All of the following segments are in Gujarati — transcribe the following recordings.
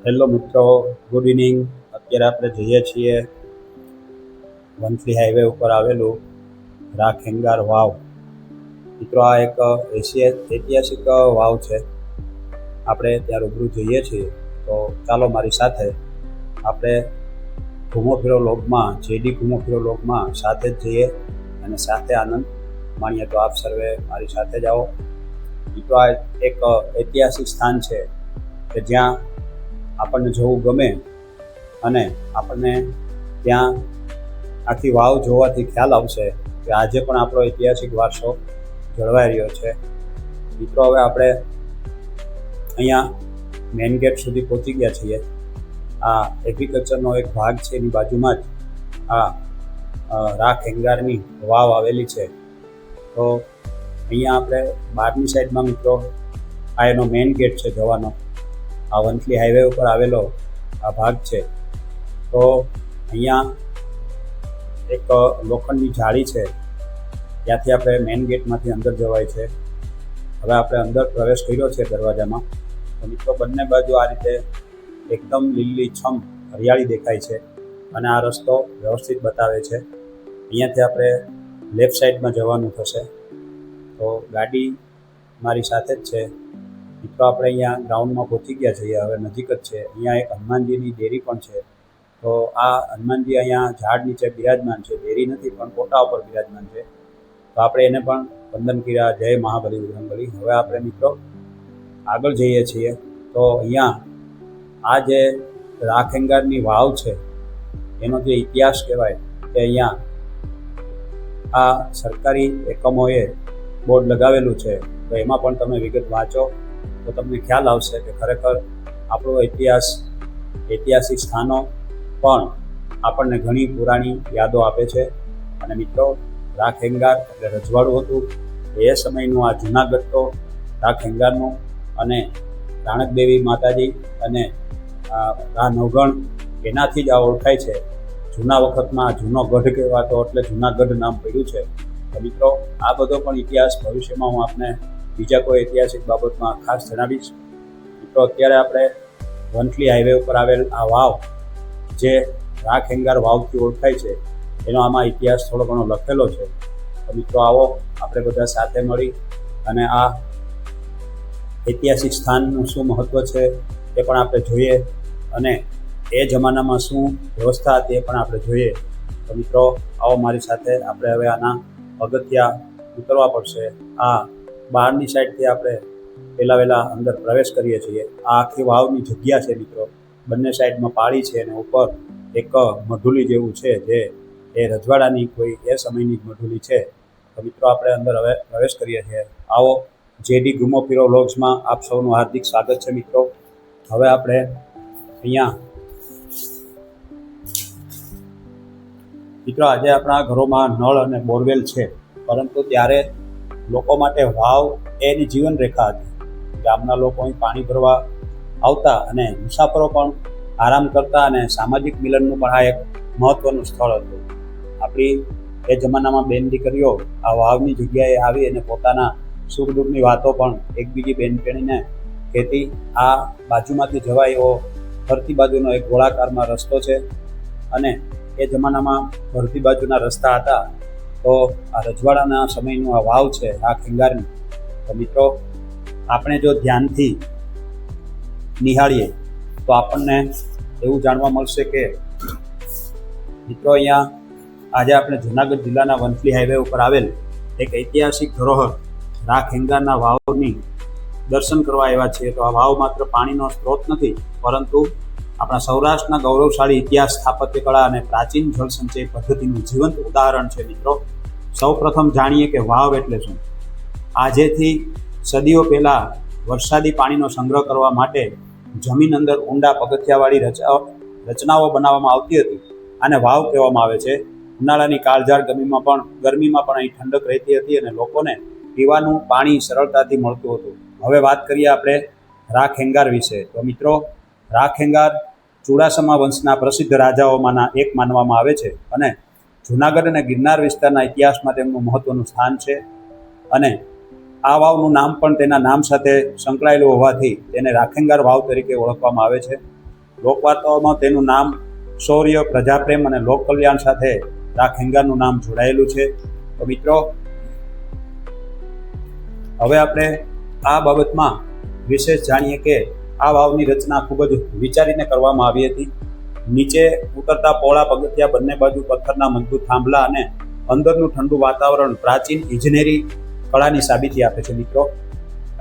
હેલો મિત્રો, ગુડ ઇવનિંગ. અત્યારે આપણે જઈએ છીએ વંથલી હાઈવે ઉપર આવેલું રાખેંગાર વાવ. મિત્રો, આ એક ઐતિહાસિક વાવ છે. આપણે ત્યાં રૂબરૂ જઈએ છીએ, તો ચાલો મારી સાથે આપણે ઘૂમો ફિરો લોગમાં, જેડી ઘૂમો ફિરો લોગમાં સાથે જ જઈએ અને સાથે આનંદ માણીએ. તો આપ સર્વે મારી સાથે જ આવો. મિત્રો, આ એક ઐતિહાસિક સ્થાન છે કે જ્યાં આપણને જોવું ગમે અને આપણને ત્યાં આખી વાવ જોવાથી ખ્યાલ આવશે કે આજે પણ આપણો ઐતિહાસિક વારસો જળવાઈ રહ્યો છે. મિત્રો, હવે આપણે અહીંયા મેઇન ગેટ સુધી પહોંચી ગયા છીએ. આ એગ્રીકલ્ચરનો એક ભાગ છે, એની બાજુમાં જ આ રાખેંગારની વાવ આવેલી છે. તો અહીંયા આપણે બહારની સાઈડમાં મિત્રો આ એનો મેઇન ગેટ છે જવાનો. આ વંથલી હાઈવે ઉપર આવેલો આ ભાગ છે. તો અહીંયા એક લોખંડની જાળી છે, ત્યાંથી આપણે મેઇન ગેટમાંથી અંદર જવાય છે. હવે આપણે અંદર પ્રવેશ કર્યો છે દરવાજામાં. તો મિત્રો, બંને બાજુ આ રીતે એકદમ લીલીછમ હરિયાળી દેખાય છે અને આ રસ્તો વ્યવસ્થિત બતાવે છે. અહીંયાથી આપણે લેફ્ટ સાઈડમાં જવાનું થશે. તો ગાડી મારી સાથે જ છે. મિત્રો, આપણે અહીંયા ગ્રાઉન્ડમાં પહોંચી ગયા છીએ, હવે નજીક જ છે. અહીંયા એક હનુમાનજીની ડેરી પણ છે. તો આ હનુમાનજી અહીંયા ઝાડ નીચે બિરાજમાન છે. ડેરી નથી પણ કોટા ઉપર બિરાજમાન છે. તો આપણે એને પણ વંદન કર્યા. જય મહાબલી બજરંગબલી. હવે આપણે મિત્રો આગળ જઈએ છીએ. તો અહીંયા આ જે રાખેંગારની વાવ છે એનો જે ઇતિહાસ કહેવાય કે અહીંયા આ સરકારી એકમોએ બોર્ડ લગાવેલું છે. તો એમાં પણ તમે વિગત વાંચો તો તમને ખ્યાલ આવશે કે ખરેખર આપણો ઐતિહાસિક સ્થાનો પણ આપણને ઘણી પુરાણી યાદો આપે છે. અને મિત્રો, રાખેંગાર એટલે રજવાડું હતું. એ સમયનું આ જૂનાગઢ તો રાખેંગારનું અને રાણકદેવી માતાજી અને આ નવગણ એનાથી જ આ ઓળખાય છે. જૂના વખતમાં જૂનો ગઢ કહેવાતો એટલે જૂનાગઢ નામ પડ્યું છે. તો મિત્રો, આ બધો પણ ઇતિહાસ ભવિષ્યમાં હું આપને બીજા કોઈ ઐતિહાસિક બાબતમાં ખાસ જણાવીશ. મિત્રો, અત્યારે આપણે વંથલી હાઈવે ઉપર આવેલ આ વાવ જે રાખેંગાર વાવથી ઓળખાય છે એનો આમાં ઇતિહાસ થોડો ઘણો લખેલો છે. તો મિત્રો, આવો આપણે બધા સાથે મળી અને આ ઐતિહાસિક સ્થાનનું શું મહત્ત્વ છે એ પણ આપણે જોઈએ અને એ જમાનામાં શું વ્યવસ્થા હતી એ પણ આપણે જોઈએ. તો મિત્રો, આવો મારી સાથે. આપણે હવે આના પગથિયા ઉતરવા પડશે. આ બહારની સાઈડથી આપણે વહેલા અંદર પ્રવેશ કરીએ છીએ. આ આખી વાવની જગ્યા છે મિત્રો. બંને સાઈડમાં પાળી છે અને ઉપર એક મઢુલી જેવું છે જે એ રજવાડાની કોઈ એ સમયની જ મઢુલી છે. તો મિત્રો, આપણે અંદર હવે પ્રવેશ કરીએ છીએ. આવો જેડી ઘૂમો ફિરો વ્લોગ્સમાં આપ સૌનું હાર્દિક સ્વાગત છે મિત્રો. હવે આપણે અહીંયા મિત્રો આજે આપણા ઘરોમાં નળ અને બોરવેલ છે, પરંતુ ત્યારે લોકો માટે વાવ એની જીવન રેખા હતી. ગામના લોકો અહીં પાણી ભરવા આવતા અને મુસાફરો પણ આરામ કરતા અને સામાજિક મિલનનું પણ આ એક મહત્ત્વનું સ્થળ હતું. આપણી એ જમાનામાં બેન દીકરીઓ આ વાવની જગ્યાએ આવી અને પોતાના સુખ દુઃખની વાતો પણ એકબીજી બેનપણીને કહેતી. આ બાજુમાંથી જવાય એવો ફરતી બાજુનો એક ગોળાકારમાં રસ્તો છે અને એ જમાનામાં ફરતી બાજુના રસ્તા હતા. તો આ રજવાડાના સમયનું આ વાવ છે રાખેંગારની. તો મિત્રો, આપણે જો ધ્યાનથી નિહાળીએ તો આપણને એવું જાણવા મળશે કે મિત્રો, અહીંયા આજે આપણે જૂનાગઢ જિલ્લાના વંથલી હાઈવે ઉપર આવેલ એક ઐતિહાસિક ધરોહર રાખેંગારના વાવની દર્શન કરવા આવ્યા છીએ. તો આ વાવ માત્ર પાણીનો સ્ત્રોત નથી, પરંતુ આપણા સૌરાષ્ટ્રના ગૌરવશાળી ઇતિહાસ, સ્થાપત્ય કળા અને પ્રાચીન જળસંચય પદ્ધતિનું જીવંત ઉદાહરણ છે. મિત્રો, સૌ પ્રથમ જાણીએ કે વાવ એટલે શું. આજેથી સદીઓ પહેલાં વરસાદી પાણીનો સંગ્રહ કરવા માટે જમીન અંદર ઊંડા પગથિયાવાળી રચનાઓ બનાવવામાં આવતી હતી. આને વાવ કહેવામાં આવે છે. ઉનાળાની કાળઝાળ ગરમીમાં પણ અહીં ઠંડક રહેતી હતી અને લોકોને પીવાનું પાણી સરળતાથી મળતું હતું. હવે વાત કરીએ આપણે રાખેંગાર વિશે. તો મિત્રો, રાખેંગાર ચુડાસમા વંશના પ્રસિદ્ધ રાજાઓમાંના એક માનવામાં આવે છે અને જૂનાગઢ અને ગિરનાર વિસ્તારના ઇતિહાસમાં તેમનું મહત્ત્વનું સ્થાન છે. અને આ વાવનું નામ પણ તેના નામ સાથે સંકળાયેલું હોવાથી તેને રાખેંગાર વાવ તરીકે ઓળખવામાં આવે છે. લોકવાર્તાઓમાં તેનું નામ શૌર્ય, પ્રજાપ્રેમ અને લોક કલ્યાણ સાથે રાખેંગારનું નામ જોડાયેલું છે. તો મિત્રો, હવે આપણે આ બાબતમાં વિશેષ જાણીએ કે આ વાવની રચના ખૂબ જ વિચારીને કરવામાં આવી હતી. નીચે ઉતરતા પહોળા પગથિયા, બંને બાજુ પથ્થરના મજબૂત થાંભલા અને અંદરનું ઠંડુ વાતાવરણ પ્રાચીન ઇજનેરી કળાની સાબિતી આપે છે. મિત્રો,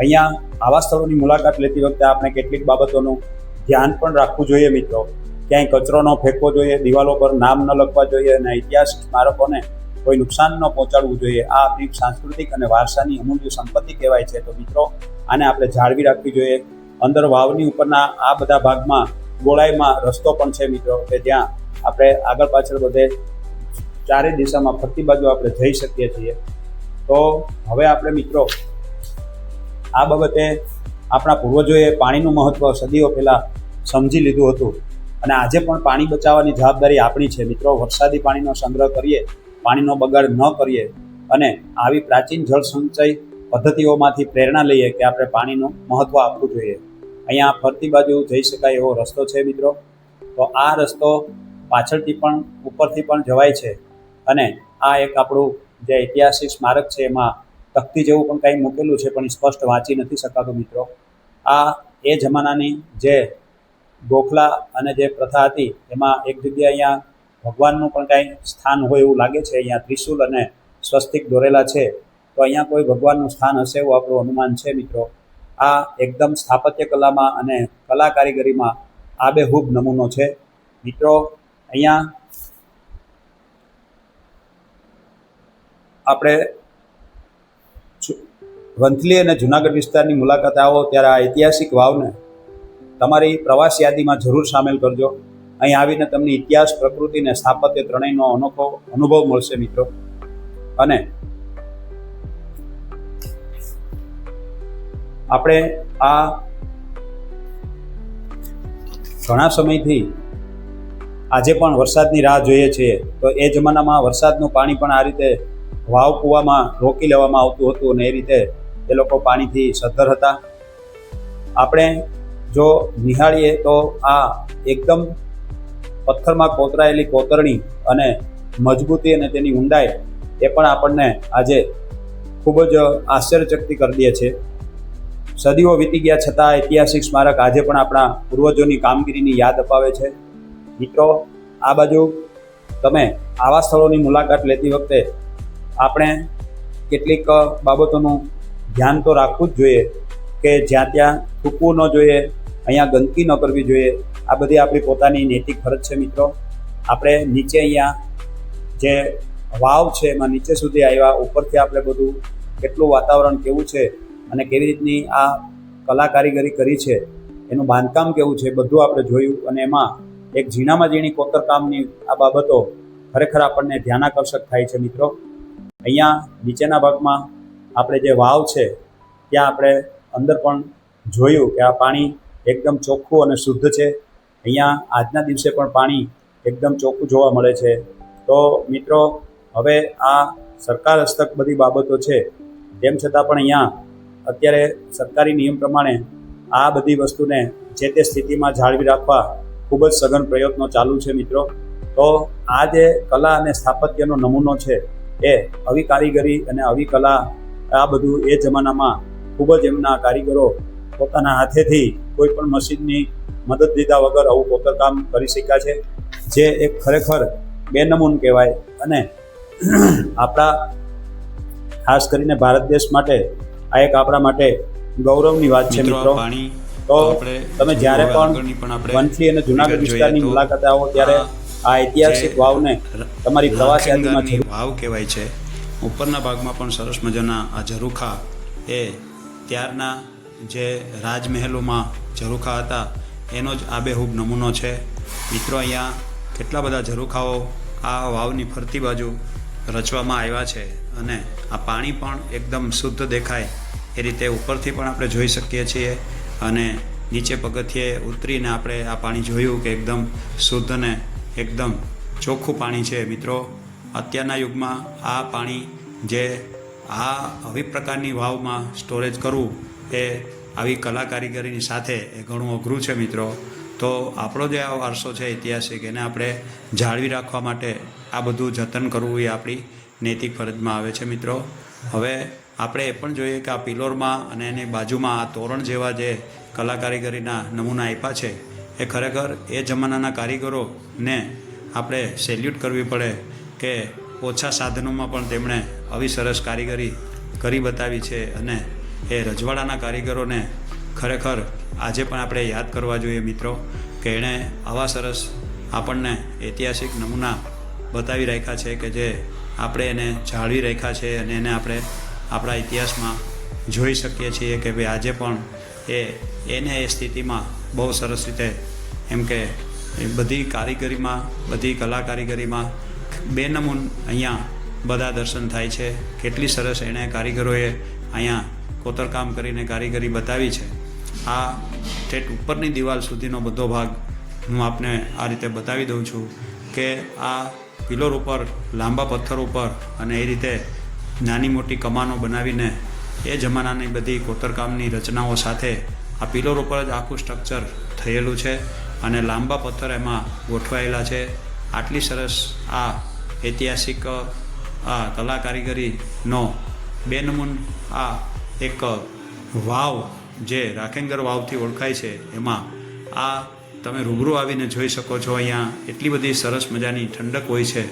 અહીંયા આવા સ્થળોની મુલાકાત લેતી વખતે આપણે કેટલીક બાબતોનું ધ્યાન પણ રાખવું જોઈએ. મિત્રો, ક્યાંય કચરો ન ફેંકવો જોઈએ, દિવાલો પર નામ ન લખવા જોઈએ અને ઐતિહાસિક સ્મારકોને કોઈ નુકસાન ન પહોંચાડવું જોઈએ. આ આપણી સાંસ્કૃતિક અને વારસાની અમૂલ્ય સંપત્તિ કહેવાય છે. તો મિત્રો, આને આપણે જાળવી રાખવી જોઈએ. અંદર વાવની ઉપરના આ બધા ભાગમાં ગોળાઈમાં રસ્તો પણ છે મિત્રો, કે જ્યાં આપણે આગળ પાછળ બધે ચારે દિશામાં ફરતી બાજુ આપણે જઈ શકીએ છીએ. તો હવે આપણે મિત્રો આ બાબતે આપણા પૂર્વજોએ પાણીનું મહત્ત્વ સદીઓ પહેલાં સમજી લીધું હતું અને આજે પણ પાણી બચાવવાની જવાબદારી આપણી છે. મિત્રો, વરસાદી પાણીનો સંગ્રહ કરીએ, પાણીનો બગાડ ન કરીએ અને આવી પ્રાચીન જળ સંચય પદ્ધતિઓમાંથી પ્રેરણા લઈએ કે આપણે પાણીનું મહત્ત્વ આપવું જોઈએ. અહીંયા ફરતી બાજુ જઈ શકાય એવો રસ્તો છે મિત્રો. તો આ રસ્તો પાછળથી પણ ઉપરથી પણ જવાય છે અને આ એક આપણું જે ઐતિહાસિક સ્મારક છે એમાં તકતી જેવું પણ કંઈ મૂકેલું છે, પણ સ્પષ્ટ વાંચી નથી શકાતું મિત્રો. આ એ જમાનાની જે ગોખલા અને જે પ્રથા હતી એમાં એક જગ્યાએ અહીંયા ભગવાનનું પણ કાંઈ સ્થાન હોય એવું લાગે છે. અહીંયા ત્રિશુલ અને સ્વસ્તિક દોરેલા છે, તો અહીંયા કોઈ ભગવાનનું સ્થાન હશે એવું આપણું અનુમાન છે મિત્રો. આ એકદમ સ્થાપત્ય કલામાં અને કલા કારીગરીમાં આબેહૂબ નમૂનો છે મિત્રો. અહીંયા આપણે વંથલી અને જુનાગઢ વિસ્તારની મુલાકાતે આવો ત્યારે આ ઐતિહાસિક વાવને તમારી પ્રવાસ યાદીમાં જરૂર સામેલ કરજો. અહીં આવીને તમને ઇતિહાસ, પ્રકૃતિ અને સ્થાપત્ય ત્રણેયનો અનોખો અનુભવ મળશે મિત્રો. અને આપણે આ ઘણા સમયથી આજે પણ વરસાદની રાહ જોઈએ છીએ. તો એ જમાનામાં વરસાદનું પાણી પણ આ રીતે વાવ કૂવામાં રોકી લેવામાં આવતું હતું અને એ રીતે એ લોકો પાણીથી સદ્ધર હતા. આપણે જો નિહાળીએ તો આ એકદમ પથ્થરમાં કોતરાયેલી કોતરણી અને મજબૂતી અને તેની ઊંડાઈ એ પણ આપણને આજે ખૂબ જ આશ્ચર્યચકિત કરી દે છે. સદીઓ વીતી ગયા છતાં ઐતિહાસિક સ્મારક આજે પણ આપણા પૂર્વજોની કામગીરીની યાદ અપાવે છે. મિત્રો, આ બાજુ તમે આવા સ્થળોની મુલાકાત લેતી વખતે આપણે કેટલીક બાબતોનું ધ્યાન તો રાખવું જ જોઈએ કે જ્યાં ત્યાં થૂકવું ન જોઈએ, અહીંયા ગંદકી ન કરવી જોઈએ. આ બધી આપણી પોતાની નૈતિક ફરજ છે મિત્રો. આપણે નીચે અહીંયા જે વાવ છે એમાં નીચે સુધી આવ્યા, ઉપરથી આપણે બધું કેટલું વાતાવરણ કેવું છે અને કેવી રીતની આ કલા કારીગરી કરી છે, એનું બાંધકામ કેવું છે, બધું આપણે જોયું. અને એમાં એક ઝીણામાં ઝીણી કોતરકામની આ બાબતો ખરેખર આપણને ધ્યાનાકર્ષક થાય છે મિત્રો. અહીંયા નીચેના ભાગમાં આપણે જે વાવ છે ત્યાં આપણે અંદર પણ જોયું કે આ પાણી એકદમ ચોખ્ખું અને શુદ્ધ છે. અહીંયા આજના દિવસે પણ પાણી એકદમ ચોખ્ખું જોવા મળે છે. તો મિત્રો, હવે આ સરકાર હસ્તક બધી બાબતો છે, તેમ છતાં પણ અહીંયા અત્યારે સરકારી નિયમ પ્રમાણે આ બધી વસ્તુને જે તે સ્થિતિમાં જાળવી રાખવા ખૂબ જ સઘન પ્રયત્નો ચાલુ છે મિત્રો. તો આ જે કલા અને સ્થાપત્યનો નમૂનો છે એ આવી કારીગરી અને આવી કલા, આ બધું એ જમાનામાં ખૂબ જ એમના કારીગરો પોતાના હાથેથી કોઈ પણ મશીનની મદદ લીધા વગર આવું કોતરકામ કરી શક્યા છે, જે એક ખરેખર બેનમૂન કહેવાય. અને આપણા ખાસ કરીને ભારત દેશ માટે આ એક આપણા માટે ગૌરવની વાત છે મિત્રો. તો તમે જ્યારે પણ વંથલી અને જુનાગઢ વિસ્તારની મુલાકાતે આવો ત્યારે આ ઐતિહાસિક વાવને તમારી પ્રવાસ યાદીમાં વાવ કહેવાય છે. ઉપરના ભાગમાં પણ સરસ મજાના આ ઝરૂખા એ ત્યારના જે રાજમહેલોમાં ઝરૂખા હતા એનો જ આબેહૂબ નમૂનો છે મિત્રો. અહીંયા કેટલા બધા ઝરૂખાઓ આ વાવની ફરતી બાજુ રચવામાં આવ્યા છે અને આ પાણી પણ એકદમ શુદ્ધ દેખાય એ રીતે ઉપરથી પણ આપણે જોઈ શકીએ છીએ. અને નીચે પગથિયે ઉતરીને આપણે આ પાણી જોયું કે એકદમ શુદ્ધ ને એકદમ ચોખ્ખું પાણી છે મિત્રો. અત્યારના યુગમાં આ પાણી જે આવી પ્રકારની વાવમાં સ્ટોરેજ કરવું એ આવી કલા કારીગરીની સાથે એ ઘણું અઘરું છે મિત્રો. તો આપણો જે આ વારસો છે ઐતિહાસિક, એને આપણે જાળવી રાખવા માટે આ બધું જતન કરવું એ આપણી નૈતિક ફરજમાં આવે છે મિત્રો. હવે આપણે એ પણ જોઈએ કે આ પિલોરમાં અને એની બાજુમાં આ તોરણ જેવા જે કલા કારીગરીના નમૂના આપ્યા છે એ ખરેખર એ જમાનાના કારીગરોને આપણે સેલ્યુટ કરવી પડે કે ઓછા સાધનોમાં પણ તેમણે આવી સરસ કારીગરી કરી બતાવી છે. અને એ રજવાડાના કારીગરોને ખરેખર આજે પણ આપણે યાદ કરવા જોઈએ મિત્રો કે એણે આવા સરસ આપણને ઐતિહાસિક નમૂના બતાવી રાખ્યા છે કે જે આપણે એને જાળવી રાખ્યા છે અને એને આપણે આપણા ઇતિહાસમાં જોઈ શકીએ છીએ કે ભાઈ આજે પણ એને એ સ્થિતિમાં બહુ સરસ રીતે એમ કે એ બધી કારીગરીમાં, બધી કલા કારીગરીમાં બેનમૂન અહીંયા બધા દર્શન થાય છે. કેટલી સરસ એણે કારીગરોએ અહીંયા કોતરકામ કરીને કારીગરી બતાવી છે. આ ઠેઠ ઉપરની દિવાલ સુધીનો બધો ભાગ હું આપને આ રીતે બતાવી દઉં છું કે આ પિલોર ઉપર લાંબા પથ્થર ઉપર અને એ રીતે નાની મોટી કમાનો બનાવીને એ જમાનાની બધી કોતરકામની રચનાઓ સાથે આ પિલોર ઉપર જ આખું સ્ટ્રક્ચર થયેલું છે અને લાંબા પથ્થર એમાં ગોઠવાયેલા છે. આટલી સરસ આ ઐતિહાસિક આ કલા કારીગરીનો બેનમૂન આ એક વાવ જે રાખેંગર વાવથી ઓળખાય છે એમાં આ તમે રૂબરૂ આવીને જોઈ શકો છો. અહીંયા એટલી બધી સરસ મજાની ઠંડક હોય છે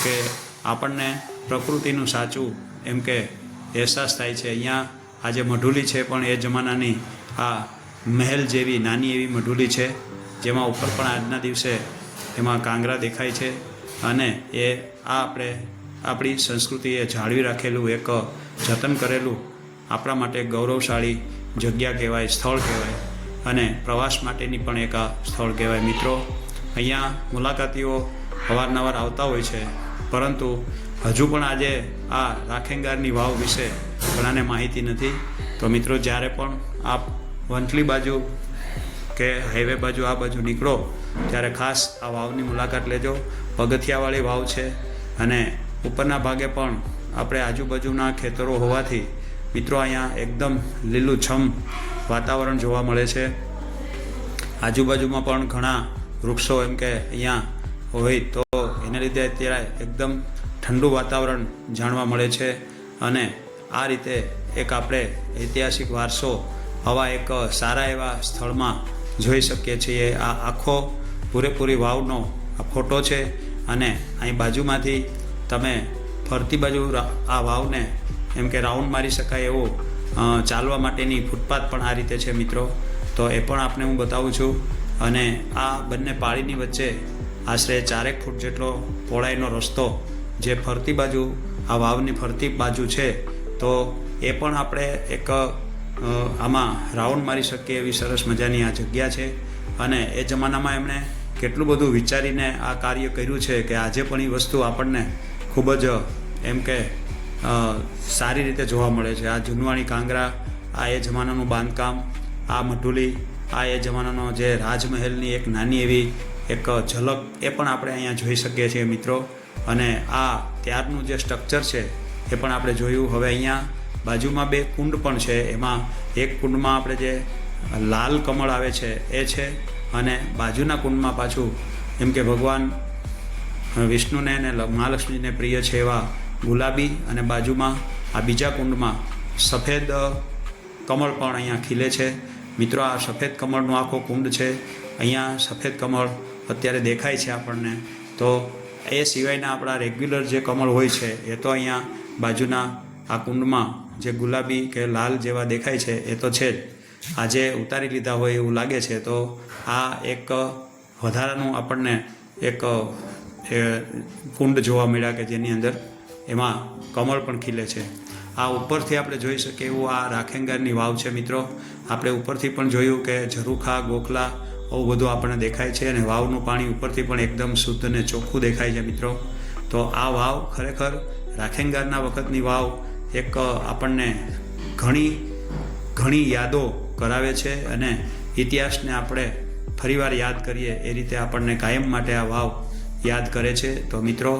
કે આપણને પ્રકૃતિનું સાચું એમ કે અહેસાસ થાય છે. અહીંયા આ જે મઢુલી છે પણ એ જમાનાની આ મહેલ જેવી નાની એવી મઢુલી છે જેમાં ઉપર પણ આજના દિવસે એમાં કાંગરા દેખાય છે અને એ આપણે આપણી સંસ્કૃતિએ જાળવી રાખેલું એક જતન કરેલું આપણા માટે ગૌરવશાળી જગ્યા કહેવાય, સ્થળ કહેવાય અને પ્રવાસ માટેની પણ એક આ સ્થળ કહેવાય મિત્રો. અહીંયા મુલાકાતીઓ અવારનવાર આવતા હોય છે પરંતુ હજુ પણ આજે આ રાખેંગારની વાવ વિશે ઘણાને માહિતી નથી. તો મિત્રો જ્યારે પણ આપ વંથલી બાજુ કે હાઈવે બાજુ આ બાજુ નીકળો ત્યારે ખાસ આ વાવની મુલાકાત લેજો. પગથિયાવાળી વાવ છે અને ઉપરના ભાગે પણ આપણે આજુબાજુના ખેતરો હોવાથી મિત્રો અહીંયા એકદમ લીલુંછમ વાતાવરણ જોવા મળે છે. આજુબાજુમાં પણ ઘણા વૃક્ષો એમ કે અહીંયા હોય તો એને લીધે અત્યારે એકદમ ઠંડુ વાતાવરણ જાણવા મળે છે અને આ રીતે એક આપણે ઐતિહાસિક વારસો આવા એક સારા એવા સ્થળમાં જોઈ શકીએ છીએ. આ આખો પૂરેપૂરી વાવનો આ ફોટો છે અને અહીં બાજુમાંથી તમે ફરતી બાજુ આ વાવને એમ કે રાઉન્ડ મારી શકાય એવું ચાલવા માટેની ફૂટપાથ પણ આ રીતે છે મિત્રો. તો એ પણ આપને હું બતાવું છું અને આ બંને પાળીની વચ્ચે આશરે 4 ફૂટ જેટલો પહોળાઈનો રસ્તો જે ફરતી બાજુ આ વાવની ફરતી બાજુ છે તો એ પણ આપણે એક આમાં રાઉન્ડ મારી શકીએ એવી સરસ મજાની આ જગ્યા છે. અને એ જમાનામાં એમણે કેટલું બધું વિચારીને આ કાર્ય કર્યું છે કે આજે પણ એ વસ્તુ આપણને ખૂબ જ એમ કે સારી રીતે જોવા મળે છે. આ જૂનવાણી કાંગરા, આ એ જમાનાનું બાંધકામ, આ મઢુલી, આ એ જમાનાનો જે રાજમહેલની એક નાની એવી એક ઝલક એ પણ આપણે અહીંયા જોઈ શકીએ છીએ મિત્રો. અને આ ત્યારનું જે સ્ટ્રક્ચર છે એ પણ આપણે જોયું. હવે અહીંયા બાજુમાં 2 કુંડ પણ છે. એમાં એક કુંડમાં આપણે જે લાલ કમળ આવે છે એ છે અને બાજુના કુંડમાં પાછું એમ કે ભગવાન વિષ્ણુને અને મહાલક્ષ્મીને પ્રિય છે એવા ગુલાબી અને બાજુમાં આ બીજા કુંડમાં સફેદ કમળ પણ અહીંયા ખીલે છે મિત્રો. આ સફેદ કમળનો આખો કુંડ છે. અહીંયા સફેદ કમળ અત્યારે દેખાય છે આપણને. તો એ સિવાયના આપણા રેગ્યુલર જે કમળ હોય છે એ તો અહીંયા બાજુના આ કુંડમાં જે ગુલાબી કે લાલ જેવા દેખાય છે એ તો છે જ. આજે ઉતારી લીધા હોય એવું લાગે છે. તો આ એક વધારાનું આપણને એક કુંડ જોવા મળ્યા કે જેની અંદર એમાં કમળ પણ ખીલે છે. આ ઉપરથી આપણે જોઈ શકીએ એવું આ રાખેંગારની વાવ છે મિત્રો. આપણે ઉપરથી પણ જોયું કે ઝરૂખા, ગોખલા આવું બધું આપણને દેખાય છે અને વાવનું પાણી ઉપરથી પણ એકદમ શુદ્ધ અને ચોખ્ખું દેખાય છે મિત્રો. તો આ વાવ ખરેખર રાખેંગારના વખતની વાવ એક આપણને ઘણી યાદો કરાવે છે અને ઇતિહાસને આપણે ફરીવાર યાદ કરીએ એ રીતે આપણને કાયમ માટે આ વાવ યાદ કરે છે. તો મિત્રો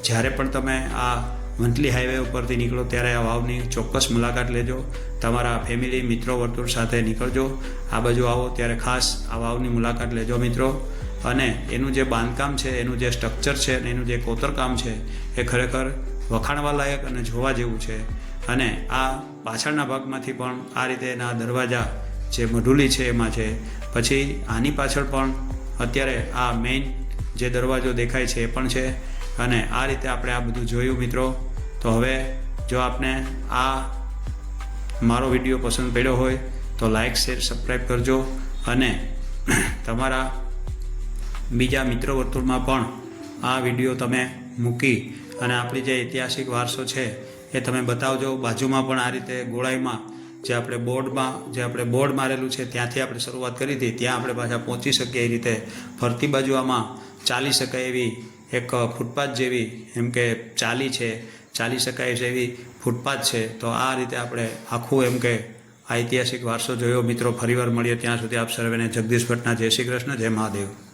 જ્યારે પણ તમે આ વંથલી હાઈવે ઉપરથી નીકળો ત્યારે આ વાવની ચોક્કસ મુલાકાત લેજો. તમારા ફેમિલી મિત્રો વર્તુળ સાથે નીકળજો. આ બાજુ આવો ત્યારે ખાસ આ વાવની મુલાકાત લેજો મિત્રો. અને એનું જે બાંધકામ છે, એનું જે સ્ટ્રક્ચર છે અને એનું જે કોતરકામ છે એ ખરેખર વખાણવા લાયક અને જોવા જેવું છે. અને આ પાછળના ભાગમાંથી પણ આ રીતે એના દરવાજા જે મઢુલી છે એમાં છે. પછી આની પાછળ પણ અત્યારે આ મેઇન જે દરવાજો દેખાય છે એ પણ છે. અને આ રીતે આપણે આ બધું જોયું મિત્રો. તો હવે જો આપને આ મારો વિડીયો પસંદ પડ્યો હોય તો લાઇક, શેર, સબસ્ક્રાઈબ કરજો. અને તમારા બીજા મિત્ર વર્તુળમાં પણ આ વિડીયો તમે મૂકી અને આપણી જે ઐતિહાસિક વારસો છે એ તમે બતાવજો. બાજુમાં પણ આ રીતે ગોળાઈમાં જે આપણે બોર્ડ મારેલું છે ત્યાંથી આપણે શરૂઆત કરી હતી, ત્યાં આપણે પાછા પહોંચી શકીએ એ રીતે ફરતી બાજુ આમાં ચાલી શકાય એવી એક ફૂટપાથ જેવી, એમ કે ચાલી શકાય એવી ફૂટપાથ છે. તો આ રીતે આપણે આખું એમ કે ઐતિહાસિક વારસો જોયો મિત્રો. ફરીવાર મળીએ ત્યાં સુધી આપ સર્વેને જગદીશ ભટ્ટના જય શ્રી કૃષ્ણ, જય મહાદેવ.